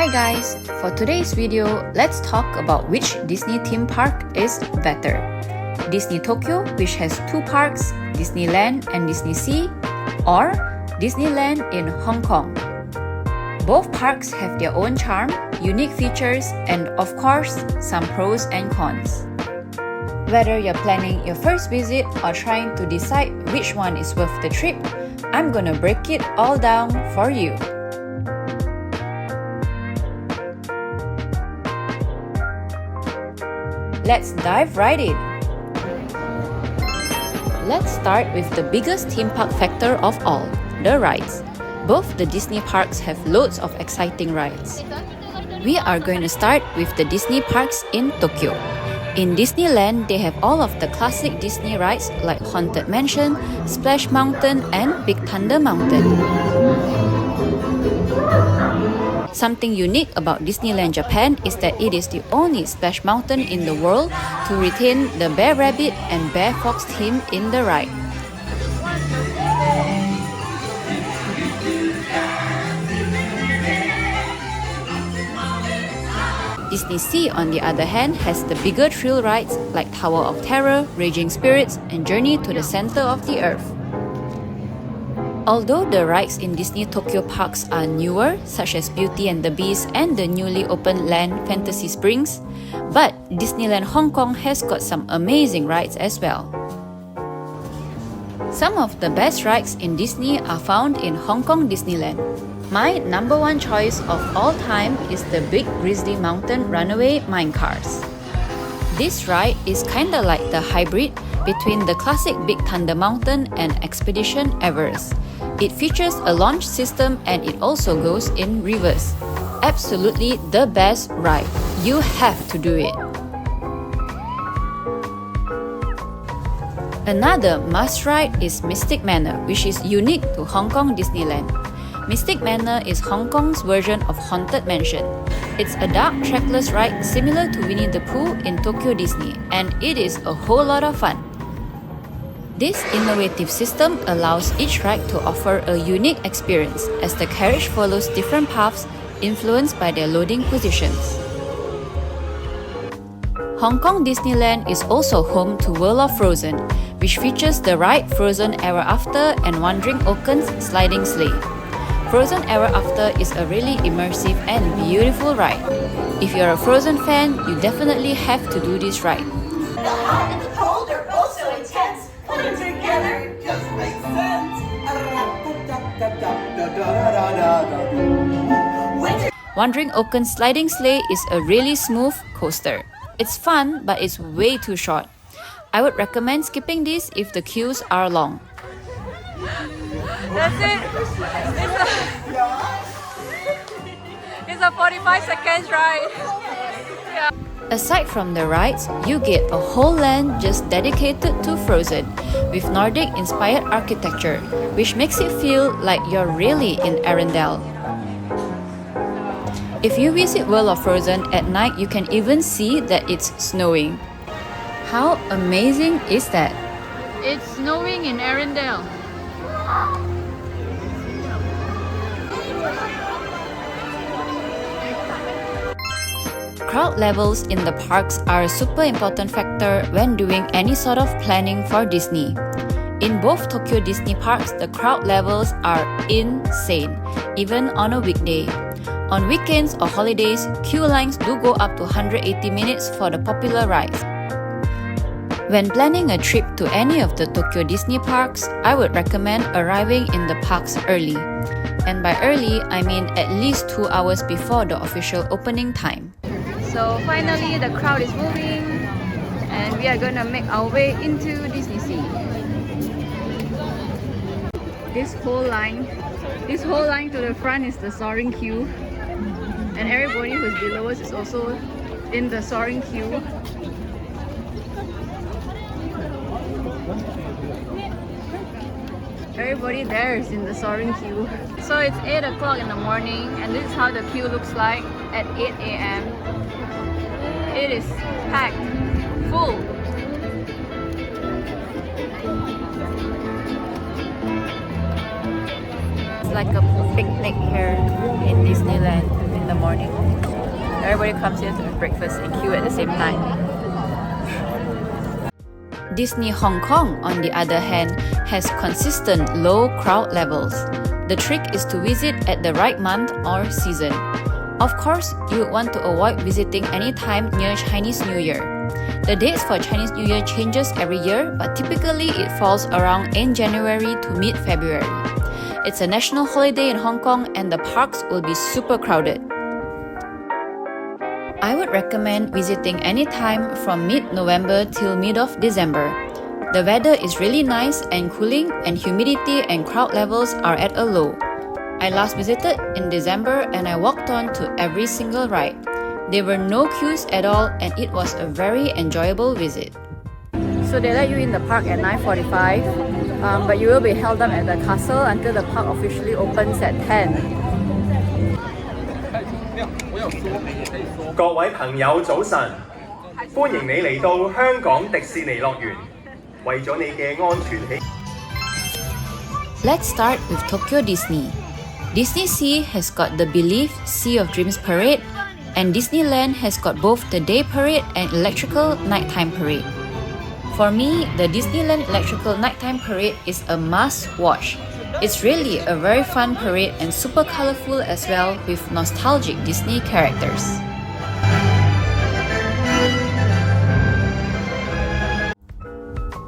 Hi guys, for today's video, let's talk about which Disney theme park is better. Disney Tokyo, which has two parks, DisneyLand and DisneySea, or DisneyLand in Hong Kong. Both parks have their own charm, unique features, and of course, some pros and cons. Whether you're planning your first visit or trying to decide which one is worth the trip, I'm gonna break it all down for you. Let's dive right in. Let's start with the biggest theme park factor of all, the rides. Both the Disney parks have loads of exciting rides. We are going to start with the Disney parks in Tokyo. In Disneyland, they have all of the classic Disney rides like Haunted Mansion, Splash Mountain, and Big Thunder Mountain. Something unique about Disneyland Japan is that it is the only Splash Mountain in the world to retain the Bear Rabbit and Bear Fox theme in the ride. DisneySea, on the other hand, has the bigger thrill rides like Tower of Terror, Raging Spirits, and Journey to the Center of the Earth. Although the rides in Disney Tokyo parks are newer, such as Beauty and the Beast and the newly opened Land Fantasy Springs, but Disneyland Hong Kong has got some amazing rides as well. Some of the best rides in Disney are found in Hong Kong Disneyland. My number one choice of all time is the Big Grizzly Mountain Runaway Minecars. This ride is kinda like the hybrid between the classic Big Thunder Mountain and Expedition Everest. It features a launch system and it also goes in reverse. Absolutely the best ride. You have to do it. Another must ride is Mystic Manor, which is unique to Hong Kong Disneyland. Mystic Manor is Hong Kong's version of Haunted Mansion. It's a dark trackless ride similar to Winnie the Pooh in Tokyo Disney, and it is a whole lot of fun. This innovative system allows each ride to offer a unique experience as the carriage follows different paths influenced by their loading positions. Hong Kong Disneyland is also home to World of Frozen, which features the ride Frozen Ever After and Wandering Oaken's Sliding Sleigh. Frozen Ever After is a really immersive and beautiful ride. If you're a Frozen fan, you definitely have to do this ride. The hot and the cold are both so intense. Put them together just makes sense. Wandering Oaken's Sliding Sleigh is a really smooth coaster. It's fun, but it's way too short. I would recommend skipping this if the queues are long. That's it. It's a 45 seconds ride. Yeah. Aside from the rides, you get a whole land just dedicated to Frozen, with Nordic-inspired architecture, which makes it feel like you're really in Arendelle. If you visit World of Frozen at night, you can even see that it's snowing. How amazing is that? It's snowing in Arendelle. Crowd levels in the parks are a super important factor when doing any sort of planning for Disney. In both Tokyo Disney parks, the crowd levels are insane, even on a weekday. On weekends or holidays, queue lines do go up to 180 minutes for the popular rides. When planning a trip to any of the Tokyo Disney parks, I would recommend arriving in the parks early. And by early, I mean at least 2 hours before the official opening time. So finally the crowd is moving and we are gonna make our way into DisneySea. This whole line to the front is the soaring queue. And everybody who's below us is also in the soaring queue. Everybody there is in the soaring queue. So it's 8 o'clock in the morning and this is how the queue looks like at 8 a.m. It is packed, full. It's like a picnic here in Disneyland in the morning. everybody comes here to have breakfast and queue at the same time. Disney Hong Kong, on the other hand, has consistent low crowd levels. The trick is to visit at the right month or season. Of course, you would want to avoid visiting any time near Chinese New Year. The dates for Chinese New Year changes every year, but typically it falls around end January to mid-February. It's a national holiday in Hong Kong and the parks will be super crowded. I would recommend visiting anytime from mid-November till mid of December. The weather is really nice and cooling, and humidity and crowd levels are at a low. I last visited in December and I walked on to every single ride. There were no queues at all and it was a very enjoyable visit. So they let you in the park at 9:45, but you will be held up at the castle until the park officially opens at 10. 各位朋友早晨，歡迎你嚟到香港迪士尼樂園。為咗你嘅安全起， Let's start with Tokyo Disney. DisneySea has got the believed Sea of Dreams parade, and DisneyLand has got both the day parade and electrical nighttime parade. For me, the DisneyLand electrical nighttime parade is a must-watch. It's really a very fun parade and super colorful as well with nostalgic Disney characters.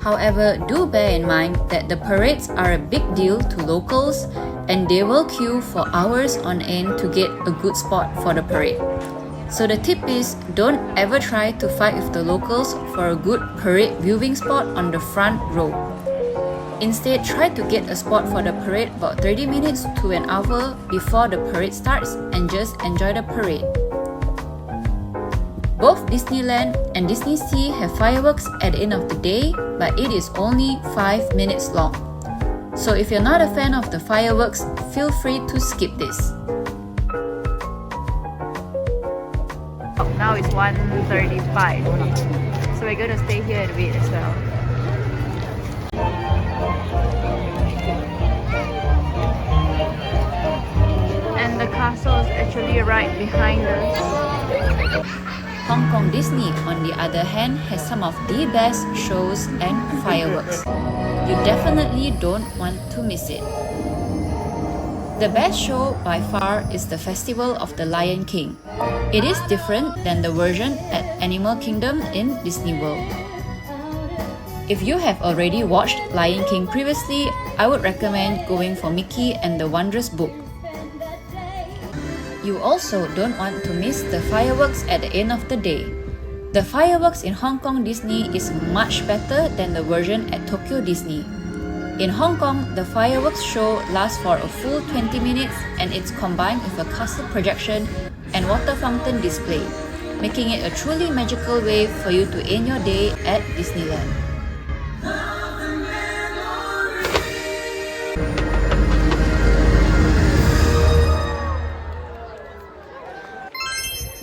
However, do bear in mind that the parades are a big deal to locals and they will queue for hours on end to get a good spot for the parade. So the tip is, don't ever try to fight with the locals for a good parade viewing spot on the front row. Instead, try to get a spot for the parade about 30 minutes to an hour before the parade starts and just enjoy the parade. Both Disneyland and DisneySea have fireworks at the end of the day, but it is only 5 minutes long. So if you're not a fan of the fireworks, feel free to skip this. Now it's 1:35, so we're going to stay here and wait as well. And the castle is actually right behind us. HongKong Disney, on the other hand, has some of the best shows and fireworks. You definitely don't want to miss it. The best show by far is the Festival of the Lion King. It is different than the version at Animal Kingdom in Disney World. If you have already watched Lion King previously, I would recommend going for Mickey and the Wondrous Book. You also don't want to miss the fireworks at the end of the day. The fireworks in HongKong Disney is much better than the version at Tokyo Disney. In Hong Kong, the fireworks show lasts for a full 20 minutes and it's combined with a castle projection and water fountain display, making it a truly magical way for you to end your day at Disneyland.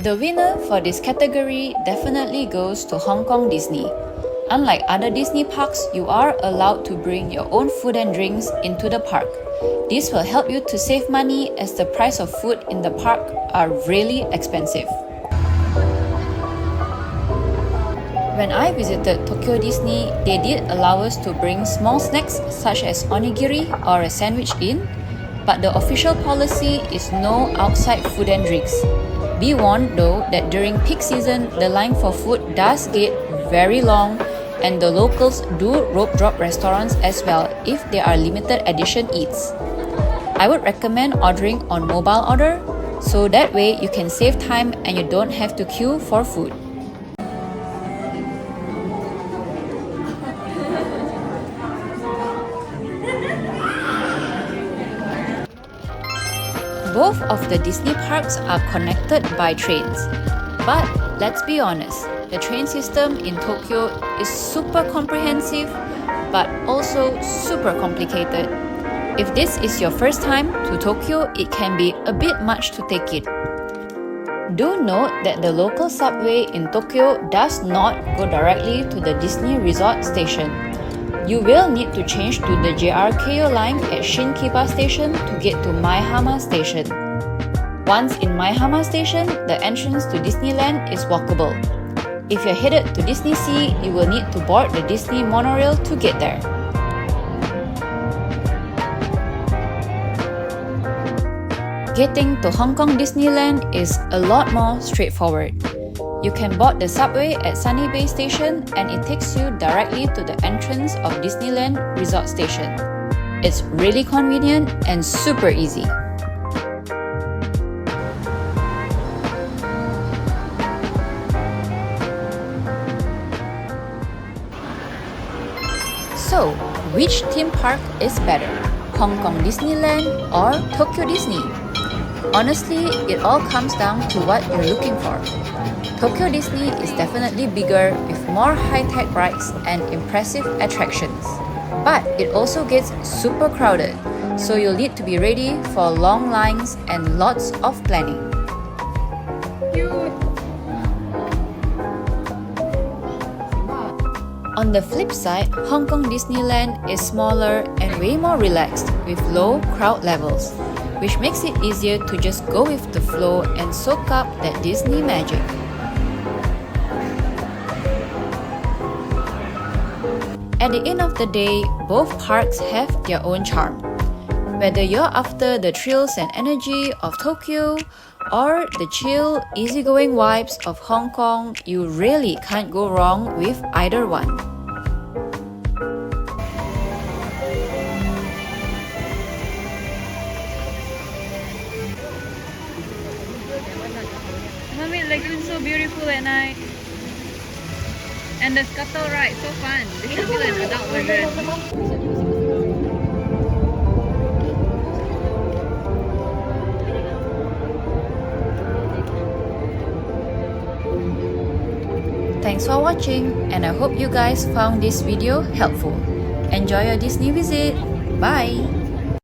The winner for this category definitely goes to HongKong Disney. Unlike other Disney parks, you are allowed to bring your own food and drinks into the park. This will help you to save money as the price of food in the park are really expensive. When I visited Tokyo Disney, they did allow us to bring small snacks such as onigiri or a sandwich in, but the official policy is no outside food and drinks. Be warned though that during peak season, the line for food does get very long and the locals do rope drop restaurants as well if there are limited edition eats. I would recommend ordering on mobile order so that way you can save time and you don't have to queue for food. Both of the Disney parks are connected by trains. But let's be honest, the train system in Tokyo is super comprehensive but also super complicated. If this is your first time to Tokyo, it can be a bit much to take in. Do note that the local subway in Tokyo does not go directly to the Disney Resort station. You will need to change to the JR Keio line at Shinkiba Station to get to Maihama Station. Once in Maihama Station, the entrance to Disneyland is walkable. If you're headed to DisneySea, you will need to board the Disney monorail to get there. Getting to Hong Kong Disneyland is a lot more straightforward. You can board the subway at Sunny Bay Station and it takes you directly to the entrance of Disneyland Resort Station. It's really convenient and super easy. So, which theme park is better? Hong Kong Disneyland or Tokyo Disney? Honestly, it all comes down to what you're looking for. Tokyo Disney is definitely bigger with more high-tech rides and impressive attractions. But it also gets super crowded, so you'll need to be ready for long lines and lots of planning. On the flip side, Hong Kong Disneyland is smaller and way more relaxed with low crowd levels, which makes it easier to just go with the flow and soak up that Disney magic. At the end of the day, both parks have their own charm. Whether you're after the thrills and energy of Tokyo or the chill, easygoing vibes of Hong Kong, you really can't go wrong with either one. Mermaid Lagoon so beautiful at night. And the scuttle ride, so fun. This should be like an adult version. Thanks for watching, and I hope you guys found this video helpful. Enjoy your Disney visit. Bye!